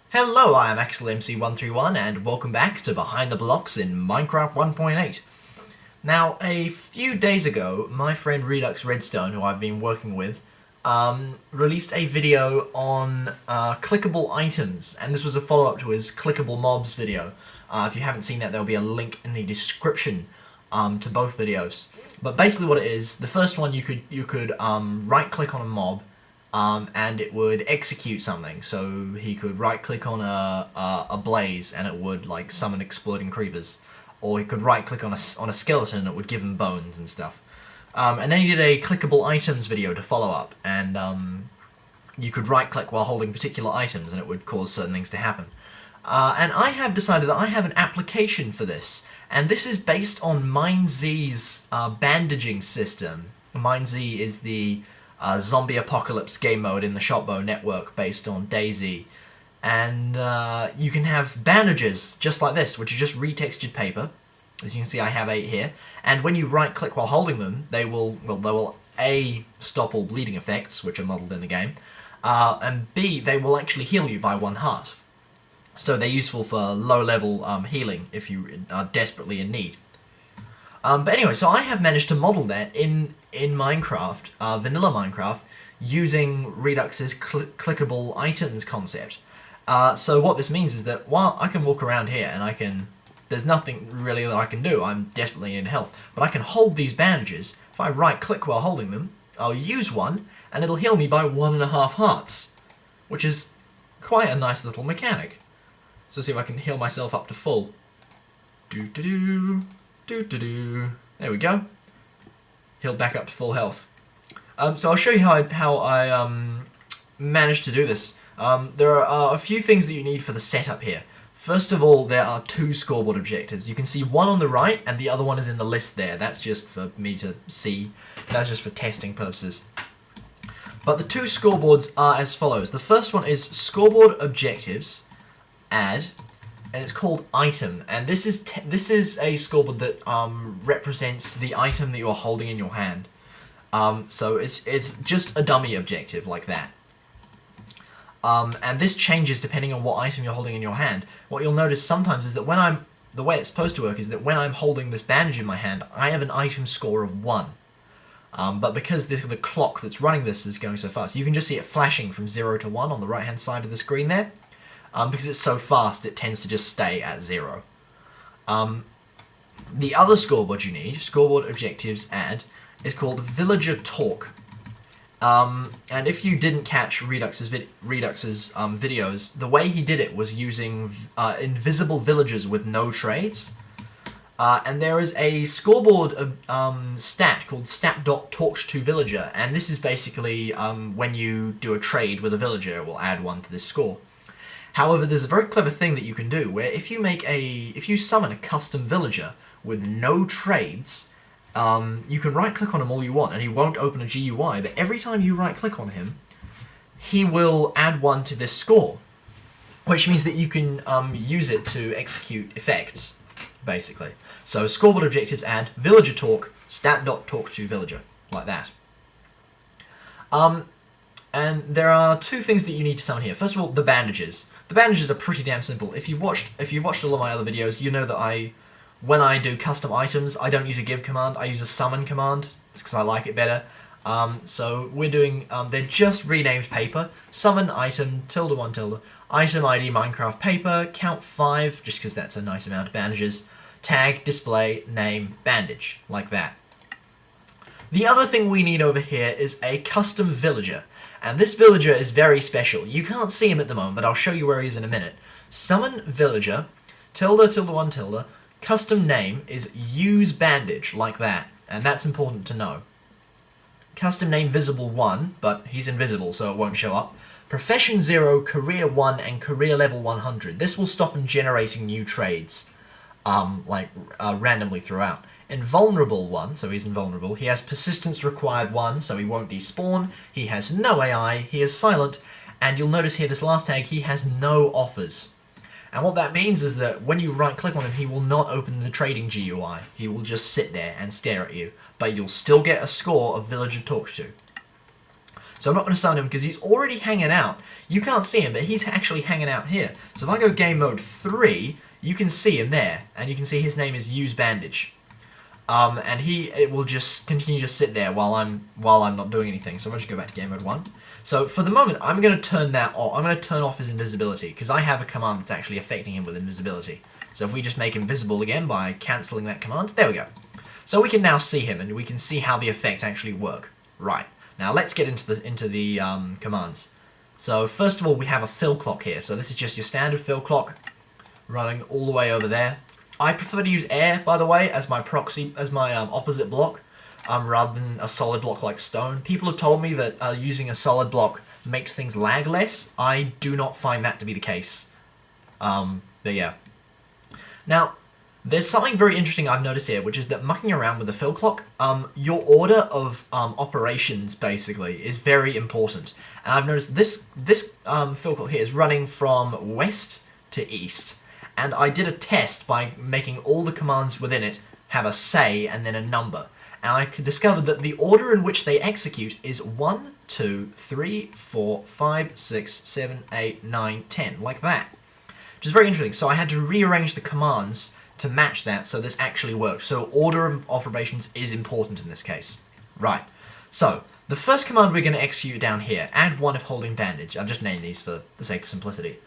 Hello, I am AxelMC131 and welcome back to Behind the Blocks in Minecraft 1.8. Now, a few days ago, my friend Redux Redstone, who I've been working with, released a video on clickable items, and this was a follow-up to his clickable mobs video. If you haven't seen that, there'll be a link in the description to both videos. But basically what it is, the first one you could right-click on a mob, and it would execute something. So he could right-click on a blaze, and it would like summon exploding creepers. Or he could right-click on a skeleton, and it would give him bones and stuff. And then he did a clickable items video to follow up, and you could right-click while holding particular items, and it would cause certain things to happen. And I have decided that I have an application for this, and this is based on MineZ's bandaging system. MineZ is the zombie apocalypse game mode in the Shotbow Network based on DayZ. And you can have bandages just like this, which are just retextured paper. As you can see, I have 8 here. And when you right-click while holding them, they will A, stop all bleeding effects, which are modeled in the game, and B, they will actually heal you by 1 heart. So they're useful for low-level healing if you are desperately in need. But anyway, so I have managed to model that in Minecraft, vanilla Minecraft, using Redux's clickable items concept. So what this means is that while I can walk around here and there's nothing really that I can do, I'm desperately in health, but I can hold these bandages. If I right-click while holding them, I'll use one, and it'll heal me by 1.5 hearts, which is quite a nice little mechanic. So see if I can heal myself up to full. Do-do-do. Do-do-do. There we go. Healed back up to full health. So I'll show you how I managed to do this. There are a few things that you need for the setup here. First of all, there are 2 scoreboard objectives. You can see one on the right, and the other one is in the list there. That's just for me to see. That's just for testing purposes. But the 2 scoreboards are as follows. The first one is Scoreboard Objectives, Add, and it's called Item. And this is a scoreboard that represents the item that you're holding in your hand. So it's just a dummy objective like that. And this changes depending on what item you're holding in your hand. What you'll notice sometimes is that the way it's supposed to work is that when I'm holding this bandage in my hand, I have an item score of 1. But because the clock that's running this is going so fast, you can just see it flashing from 0 to 1 on the right hand side of the screen there. Because it's so fast, it tends to just stay at 0. The other scoreboard you need, Scoreboard Objectives Add, is called villagerTalk. And if you didn't catch Redux's videos, the way he did it was using invisible villagers with no trades. And there is a scoreboard stat called stat.talkedToVillager, and this is basically when you do a trade with a villager, it will add 1 to this score. However, there's a very clever thing that you can do, where if you summon a custom villager with no trades, you can right-click on him all you want, and he won't open a GUI, but every time you right-click on him, he will add 1 to this score, which means that you can use it to execute effects, basically. So Scoreboard Objectives Add, villagerTalk, stat.talkedToVillager, like that. And there are 2 things that you need to summon here. First of all, the bandages. The bandages are pretty damn simple. If you've watched all of my other videos, you know that when I do custom items, I don't use a give command, I use a summon command, because I like it better. So we're doing, they're just renamed paper, summon item, ~1 tilde, item ID Minecraft paper, count 5, just because that's a nice amount of bandages, tag, display, name, bandage, like that. The other thing we need over here is a custom villager. And this villager is very special. You can't see him at the moment, but I'll show you where he is in a minute. Summon villager, ~1 tilde, custom name is useBandage, like that. And that's important to know. Custom name visible 1, but he's invisible, so it won't show up. Profession 0, career 1, and career level 100. This will stop him generating new trades, randomly throughout. Invulnerable 1, so he's invulnerable. He has persistence required 1, so he won't despawn. He has no AI, he is silent, and you'll notice here this last tag, he has no offers. And what that means is that when you right click on him, he will not open the trading GUI. He will just sit there and stare at you. But you'll still get a score of villagerTalk to. So I'm not going to summon him because he's already hanging out. You can't see him, but he's actually hanging out here. So if I go game mode 3, you can see him there. And you can see his name is useBandage. And it will just continue to sit there while I'm not doing anything. So I'll just go back to game mode 1. So for the moment, I'm going to turn that off. I'm going to turn off his invisibility because I have a command that's actually affecting him with invisibility. So if we just make him visible again by cancelling that command, there we go. So we can now see him and we can see how the effects actually work. Right. Now let's get into the commands. So first of all, we have a fill clock here. So this is just your standard fill clock running all the way over there. I prefer to use air, by the way, as my proxy, as my opposite block, rather than a solid block like stone. People have told me that using a solid block makes things lag less. I do not find that to be the case. But yeah. Now, there's something very interesting I've noticed here, which is that mucking around with the fill clock, your order of operations, basically, is very important. And I've noticed this fill clock here is running from west to east. And I did a test by making all the commands within it have a say and then a number. And I discovered that the order in which they execute is 1, 2, 3, 4, 5, 6, 7, 8, 9, 10, like that. Which is very interesting. So I had to rearrange the commands to match that so this actually worked. So order of operations is important in this case. Right. So the first command we're going to execute down here, add 1 if holding bandage. I've just named these for the sake of simplicity.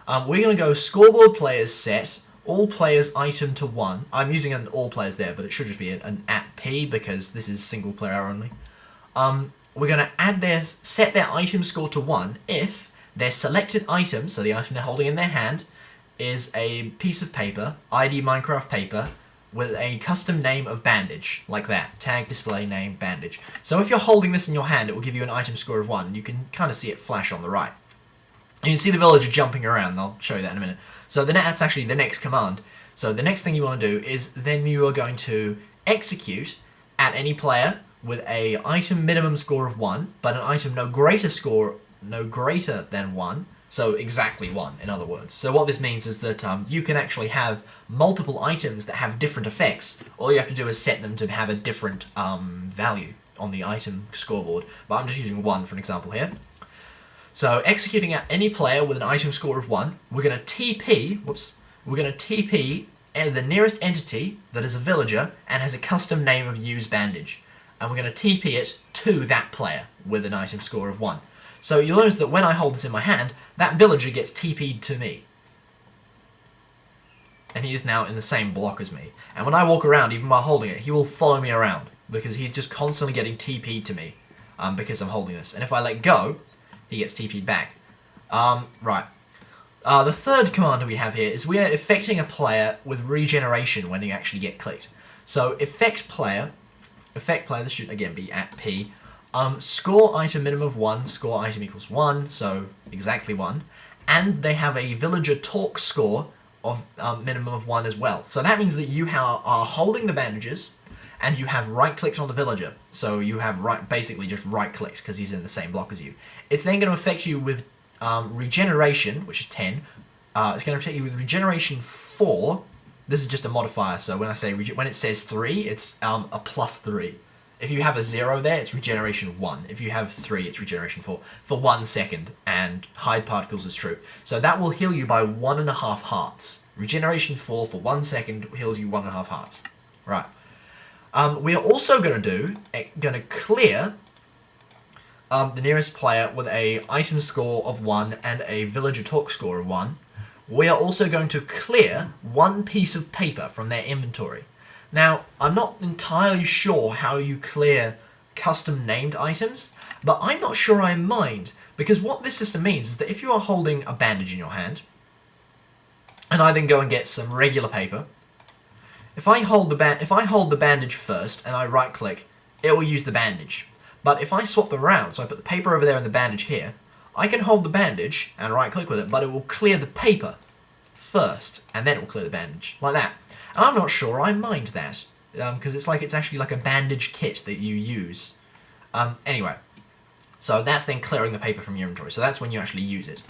We're going to go scoreboard players set, all players item to 1. I'm using an all players there, but it should just be an @p because this is single player only. We're going to set their item score to 1 if their selected item, so the item they're holding in their hand, is a piece of paper, ID Minecraft paper, with a custom name of Bandage, like that. Tag, display, name, Bandage. So if you're holding this in your hand, it will give you an item score of 1. You can kind of see it flash on the right. You can see the villager jumping around. I'll show you that in a minute. So that's actually the next command. So the next thing you want to do is then you are going to execute at any player with a item minimum score of 1, but an item no greater than 1. So exactly 1, in other words. So what this means is that you can actually have multiple items that have different effects. All you have to do is set them to have a different value on the item scoreboard. But I'm just using 1 for an example here. So executing at any player with an item score of 1, we're going to TP the nearest entity that is a villager and has a custom name of useBandage. And we're going to TP it to that player with an item score of 1. So you'll notice that when I hold this in my hand, that villager gets TP'd to me. And he is now in the same block as me. And when I walk around, even while holding it, he will follow me around because he's just constantly getting TP'd to me because I'm holding this. And if I let go, he gets TP'd back. Right. The third command that we have here is we are affecting a player with regeneration when you actually get clicked. So effect player, this should again be @p. Score item minimum of 1, score item equals 1, so exactly 1. And they have a villagerTalk score of minimum of 1 as well. So that means that you are holding the bandages and you have right-clicked on the villager. So you have basically just right-clicked because he's in the same block as you. It's then going to affect you with regeneration, which is 10. It's going to affect you with regeneration 4. This is just a modifier, so when it says 3, it's a +3. If you have a 0 there, it's regeneration 1. If you have 3, it's regeneration 4 for 1 second, and hide particles is true. So that will heal you by 1.5 hearts. Regeneration 4 for 1 second heals you 1.5 hearts. Right. We are also going to clear the nearest player with a item score of 1 and a villagerTalk score of 1. We are also going to clear 1 piece of paper from their inventory. Now, I'm not entirely sure how you clear custom named items, but I'm not sure I mind, because what this system means is that if you are holding a bandage in your hand, and I then go and get some regular paper, if I hold the bandage first and I right click, it will use the bandage. But if I swap them around, so I put the paper over there and the bandage here, I can hold the bandage and right click with it, but it will clear the paper first, and then it will clear the bandage, like that. And I'm not sure I mind that, because it's actually like a bandage kit that you use. Anyway, so that's then clearing the paper from your inventory, so that's when you actually use it.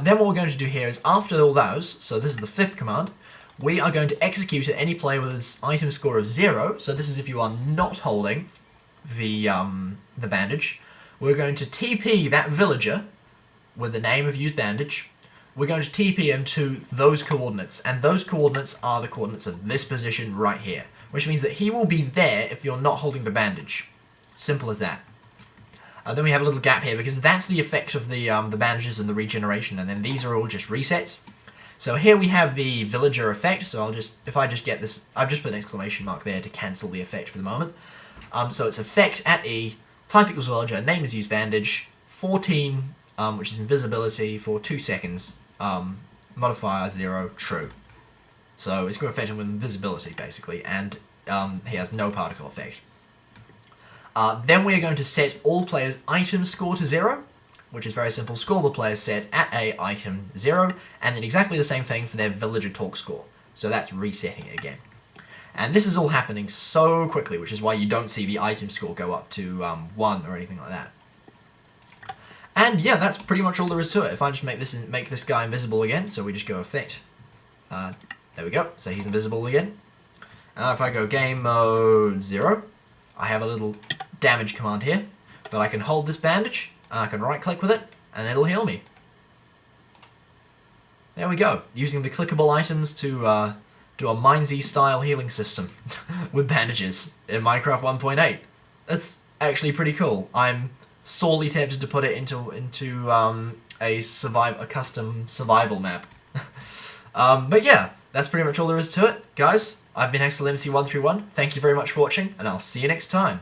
Then what we're going to do here is, after all those, so this is the 5th command, we are going to execute at any player with his item score of 0, so this is if you are not holding the bandage. We're going to TP that villager with the name of useBandage. We're going to TP him to those coordinates, and those coordinates are the coordinates of this position right here, which means that he will be there if you're not holding the bandage. Simple as that. Then we have a little gap here because that's the effect of the bandages and the regeneration, and then these are all just resets. So here we have the villager effect, so if I just get this, I've just put an exclamation mark there to cancel the effect for the moment. So it's effect at E, type equals villager, name is useBandage, 14, which is invisibility for 2 seconds, modifier 0, true. So it's going to affect him with invisibility basically, and he has no particle effect. Then we are going to set all players' item score to 0, which is very simple. Scoreboard players set at A item 0, and then exactly the same thing for their villagerTalk score. So that's resetting it again. And this is all happening so quickly, which is why you don't see the item score go up to 1 or anything like that. And yeah, that's pretty much all there is to it. If I just make this guy invisible again, so we just go effect. There we go. So he's invisible again. If I go game mode 0, I have a little damage command here that I can hold this bandage, and I can right click with it, and it'll heal me. There we go, using the clickable items to do a MineZ style healing system with bandages in Minecraft 1.8. That's actually pretty cool. I'm sorely tempted to put it into a custom survival map. But yeah, that's pretty much all there is to it, guys. I've been XLMC131. Thank you very much for watching, and I'll see you next time.